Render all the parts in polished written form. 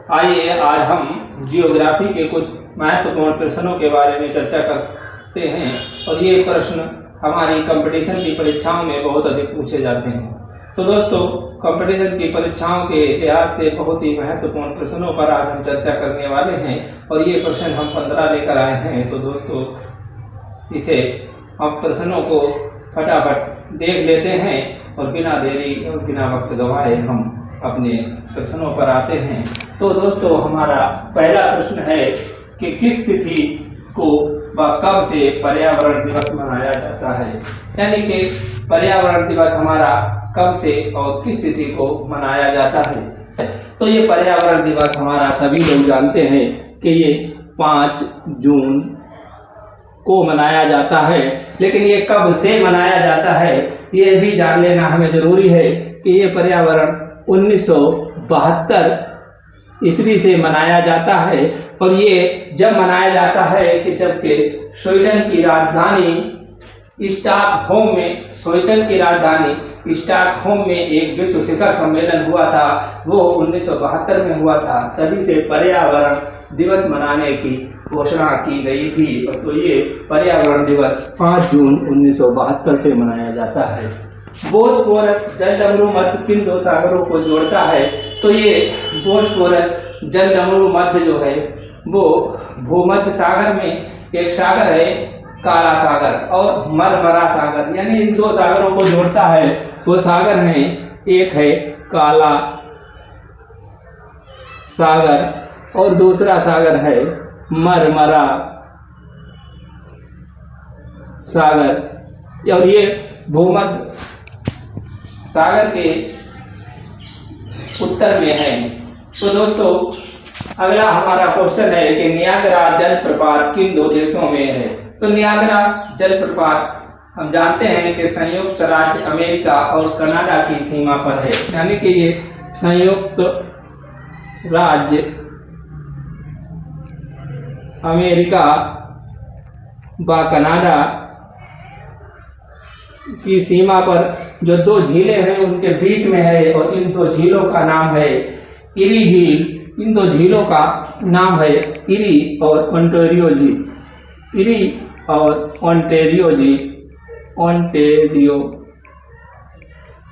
आइए आज हम जियोग्राफी के कुछ महत्वपूर्ण प्रश्नों के बारे में चर्चा करते हैं और ये प्रश्न हमारी कंपटीशन की परीक्षाओं में बहुत अधिक पूछे जाते हैं। तो दोस्तों, कंपटीशन की परीक्षाओं के लिहाज से बहुत ही महत्वपूर्ण प्रश्नों पर आज हम चर्चा करने वाले हैं और ये प्रश्न हम 15 लेकर आए हैं। तो दोस्तों, इसे हम प्रश्नों को फटाफट देख लेते हैं और बिना देरी और बिना वक्त गवाए हम अपने प्रश्नों पर आते हैं। तो दोस्तों, हमारा पहला प्रश्न है कि किस तिथि को व कब से पर्यावरण दिवस मनाया जाता है, यानी कि पर्यावरण दिवस हमारा कब से और किस तिथि को मनाया जाता है। तो ये पर्यावरण दिवस हमारा सभी लोग जानते हैं कि ये 5 जून को मनाया जाता है, लेकिन ये कब से मनाया जाता है ये भी जान लेना हमें जरूरी है कि ये पर्यावरण 1972 ईस्वी से मनाया जाता है। और ये जब मनाया जाता है कि जबकि स्वीडन की राजधानी स्टॉकहोम में एक विश्व शिखर सम्मेलन हुआ था, वो 1972 में हुआ था। तभी से पर्यावरण दिवस मनाने की घोषणा की गई थी। तो ये पर्यावरण दिवस 5 जून 1972 से मनाया जाता है। बोस्फोरस जलडमरू मध्य किन 2 सागरों को जोड़ता है? तो ये बोस्फोरस जलडमरू मध्य जो है वो भूमध्य सागर में एक सागर है काला सागर और मरमरा सागर, यानी इन 2 सागरों को जोड़ता है। वो सागर है, एक है काला सागर और दूसरा सागर है मरमरा सागर। और ये भूमध्य सागर के उत्तर में है। तो दोस्तों, अगला हमारा क्वेश्चन है कि नियाग्रा जलप्रपात किन 2 देशों में है? तो नियाग्रा जलप्रपात हम जानते हैं कि संयुक्त राज्य अमेरिका और कनाडा की सीमा पर है, यानी कि ये संयुक्त राज्य अमेरिका व कनाडा की सीमा पर जो 2 झीलें हैं उनके बीच में है और इन 2 झीलों का नाम है इरी झील। इन 2 झीलों का नाम है इरी और ओंटारियो झील। इरी और ओंटारियो झील।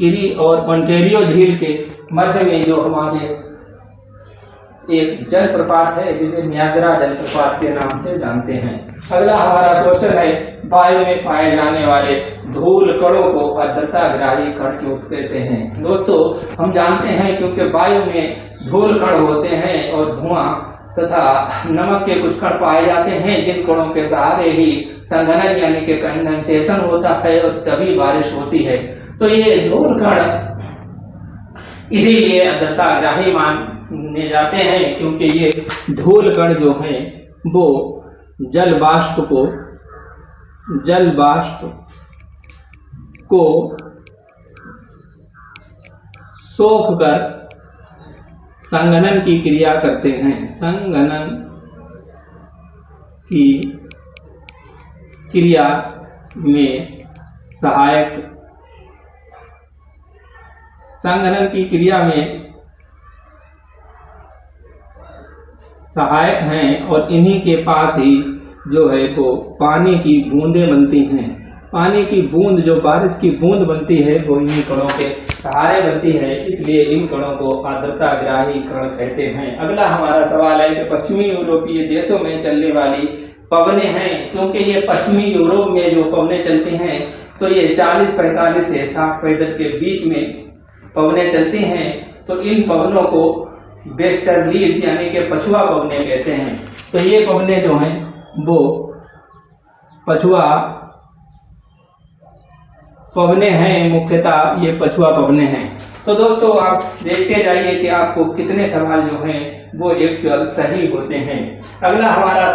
इरी और ओंटारियो झील के मध्य में जो हमारे एक जलप्रपात है जिसे नियाग्रा जलप्रपात के नाम से जानते हैं। अगला हमारा क्वेश्चन है वायु में पाए जाने वाले धूल कणों को आर्द्रताग्राही कण क्यों कहते हैं? दोस्तों, हम जानते हैं क्योंकि वायु में धूल कण होते हैं और धुआं तथा नमक के कुछ कण पाए जाते हैं, जिन कणों के सहारे ही संघनन यानी कि कंडेंसेशन होता है और तभी बारिश होती है। तो ये धूल कण इसीलिए आर्द्रताग्राही माने जाते हैं क्योंकि ये धूल कण जो हैं वो जल वाष्प को सोखकर संघनन की क्रिया करते हैं। संघनन की क्रिया में सहायक हैं और इन्हीं के पास ही जो है वो पानी की बूंदें बनती हैं। पानी की बूंद जो बारिश की बूंद बनती है वो इन्हीं कणों के सहारे बनती है, इसलिए इन कणों को आर्द्रताग्राही कण कहते हैं। अगला हमारा सवाल है कि पश्चिमी यूरोपीय देशों में चलने वाली पवनें हैं, क्योंकि ये पश्चिमी यूरोप में जो पवनें चलती हैं तो ये 40-45 से 60 पैंसठ के बीच में पवनें चलती हैं। तो इन पवनों को वेस्टर्लीज यानी कि पछुआ पवनें कहते हैं। तो ये पवनें जो हैं वो पछुआ पवनें हैं, मुख्यतः ये पछुआ पवनें हैं। तो दोस्तों, आप देखते जाइए कि आपको कितने सवाल जो हैं वो एक्चुअल सही होते हैं। अगला हमारा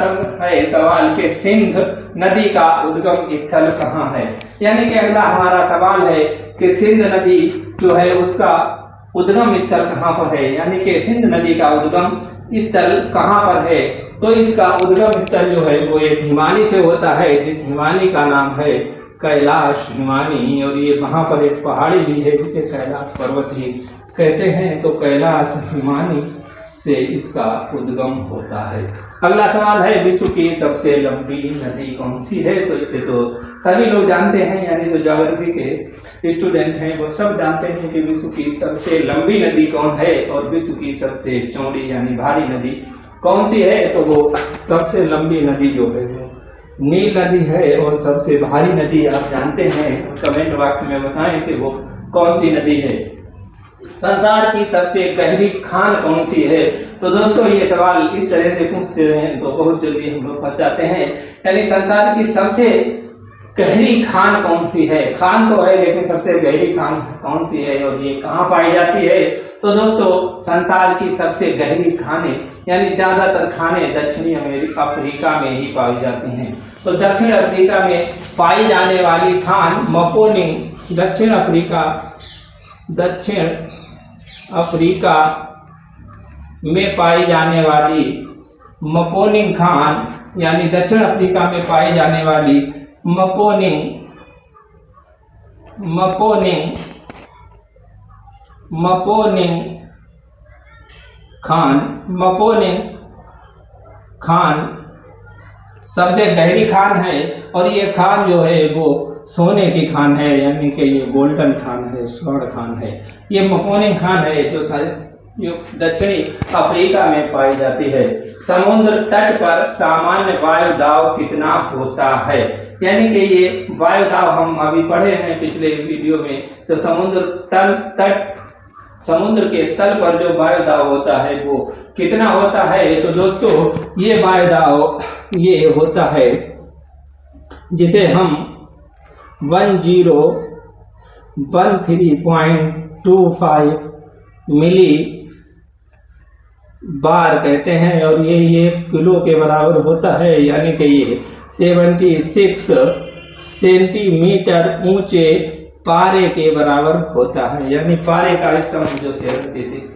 सवाल कि सिंध नदी का उद्गम स्थल कहाँ है, यानी कि अगला हमारा सवाल है कि सिंध नदी जो है उसका उद्गम स्थल कहाँ पर है, यानी कि सिंध नदी का उद्गम स्थल कहाँ पर है। तो इसका उद्गम स्थल जो है वो एक हिमानी से होता है, जिस हिमानी का नाम है कैलाश हिमानी। और ये वहाँ पर एक पहाड़ी भी है जिसे कैलाश पर्वत ही कहते हैं। तो कैलाश हिमानी से इसका उद्गम होता है। अगला सवाल है, विश्व की सबसे लंबी नदी कौन सी है? तो इसे तो सभी लोग जानते हैं, यानी जो ज्योग्राफी के स्टूडेंट हैं वो सब जानते हैं कि विश्व की सबसे लंबी नदी कौन है और विश्व की सबसे चौड़ी यानी भारी नदी कौन सी है। तो वो सबसे लंबी नदी जो है वो नील नदी है, और सबसे भारी नदी आप जानते हैं, कमेंट बॉक्स में बताएं कि वो कौन सी नदी है। संसार की सबसे गहरी खान कौन सी है? तो दोस्तों ये सवाल इस तरह से पूछते हैं तो बहुत जल्दी हम लोग फंस जाते हैं, यानी संसार की सबसे गहरी खान कौन सी है? खान तो है लेकिन सबसे गहरी खान कौन सी है और ये कहाँ पाई जाती है? तो दोस्तों संसार की सबसे गहरी खानें यानी ज्यादातर खानें दक्षिणी अफ्रीका में ही पाई जाती हैं। तो दक्षिण अफ्रीका में पाई जाने वाली खान मपोनिंग, दक्षिण अफ्रीका में पाई जाने वाली मपोनिंग खान यानी दक्षिण अफ्रीका में पाई जाने वाली मपोनिंग खान सबसे गहरी खान है, और ये खान जो है वो सोने की खान है, यानी कि ये गोल्डन खान है, स्वर्ण खान है। ये मपोनिंग खान है जो दक्षिणी अफ्रीका में पाई जाती है। समुद्र तट पर सामान्य वायु दाब कितना होता है? यानी कि ये वायु दाब हम अभी पढ़े हैं पिछले वीडियो में, तो समुद्र के तल पर जो वायु दाब होता है वो कितना होता है? तो दोस्तों ये वायु दाब ये होता है जिसे हम 1013.25 मिली बार कहते हैं, और ये किलो के बराबर होता है, यानी कि ये 76 सेंटीमीटर ऊंचे पारे के बराबर होता है, यानी पारे का स्तंभ जो 76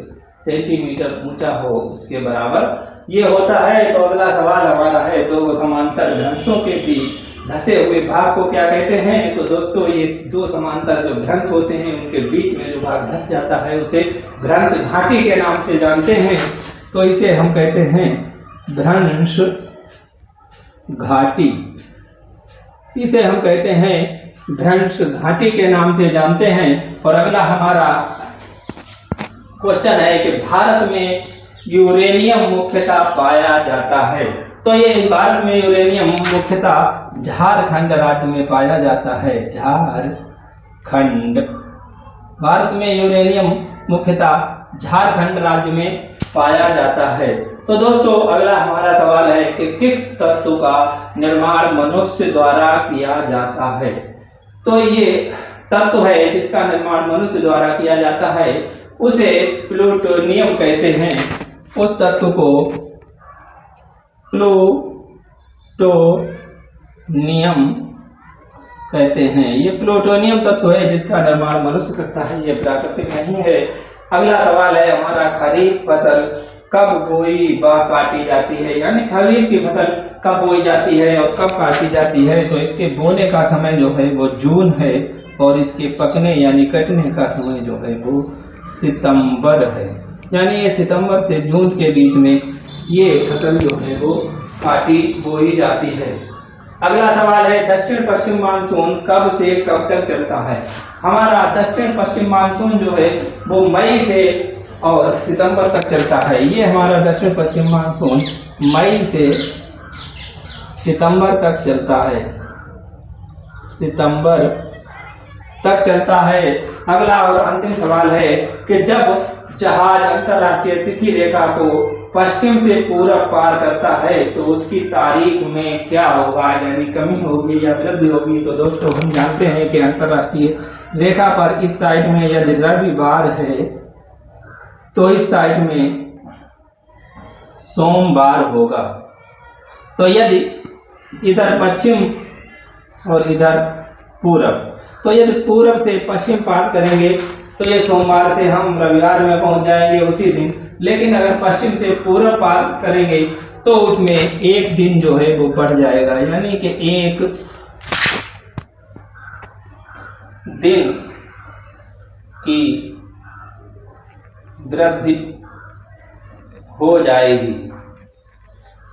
सेंटीमीटर ऊंचा हो उसके बराबर ये होता है। तो अगला सवाल हमारा है, दो समांतर भ्रंशों के बीच धसे हुए भाग को क्या कहते हैं? तो दोस्तों ये दो समांतर जो भ्रंश होते हैं उनके बीच में जो भाग धस जाता है उसे भ्रंश घाटी के नाम से जानते हैं। तो इसे हम कहते हैं भ्रंश घाटी, इसे हम कहते हैं भ्रंश घाटी के नाम से जानते हैं। और अगला हमारा क्वेश्चन है कि भारत में यूरेनियम मुख्यतः पाया जाता है। तो ये भारत में यूरेनियम मुख्यतः झारखंड राज्य में पाया जाता है। झारखंड, भारत में यूरेनियम मुख्यतः झारखंड राज्य में पाया जाता है। तो दोस्तों अगला हमारा सवाल है कि किस तत्व का निर्माण मनुष्य द्वारा किया जाता है? तो ये तत्व है जिसका निर्माण मनुष्य द्वारा किया जाता है उसे प्लूटोनियम कहते हैं। उस तत्व को प्लूटोनियम कहते हैं। ये प्लूटोनियम तत्व है जिसका निर्माण मनुष्य करता है, ये प्राकृतिक नहीं है। अगला सवाल है हमारा, खरीफ फसल कब बोई व काटी जाती है? यानी खरीफ की फसल कब बोई जाती है और कब काटी जाती है? तो इसके बोने का समय जो है वो जून है, और इसके पकने यानी कटने का समय जो है वो सितंबर है। यानी ये सितंबर से जून के बीच में ये फसल जो है वो काटी बोई जाती है। अगला सवाल है, दक्षिण पश्चिम मानसून कब से कब तक चलता है? हमारा दक्षिण पश्चिम मानसून जो है वो मई से और सितंबर तक चलता है। ये हमारा दक्षिण पश्चिम मानसून मई से सितंबर तक चलता है, सितंबर तक चलता है। अगला और अंतिम सवाल है कि जब जहाज अंतरराष्ट्रीय तिथि रेखा को पश्चिम से पूरब पार करता है तो उसकी तारीख में क्या होगा? यानी कमी होगी या वृद्धि होगी? तो दोस्तों हम जानते हैं कि अंतरराष्ट्रीय रेखा पर इस साइड में यदि रविवार है तो इस साइड में सोमवार होगा। तो यदि इधर पश्चिम और इधर पूरब, तो यदि पूरब से पश्चिम पार करेंगे तो ये सोमवार से हम रविवार में पहुंच जाएंगे उसी दिन। लेकिन अगर पश्चिम से पूरब पार करेंगे तो उसमें एक दिन जो है वो बढ़ जाएगा, यानी कि एक दिन की वृद्धि हो जाएगी,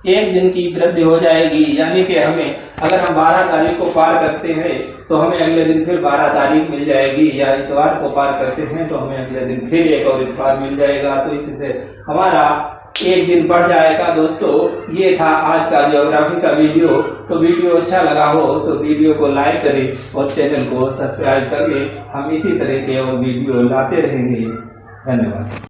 एक दिन की वृद्धि हो जाएगी। यानी कि हमें अगर हम 12 तारीख को पार करते हैं तो हमें अगले दिन फिर 12 तारीख मिल जाएगी, या इतवार को पार करते हैं तो हमें अगले दिन फिर एक और इतवार मिल जाएगा। तो इससे हमारा एक दिन बढ़ जाएगा। दोस्तों ये था आज का ज्योग्राफी का वीडियो। तो वीडियो अच्छा लगा हो तो वीडियो को लाइक करें और चैनल को सब्सक्राइब कर लें। हम इसी तरह के और वीडियो लाते रहेंगे। धन्यवाद।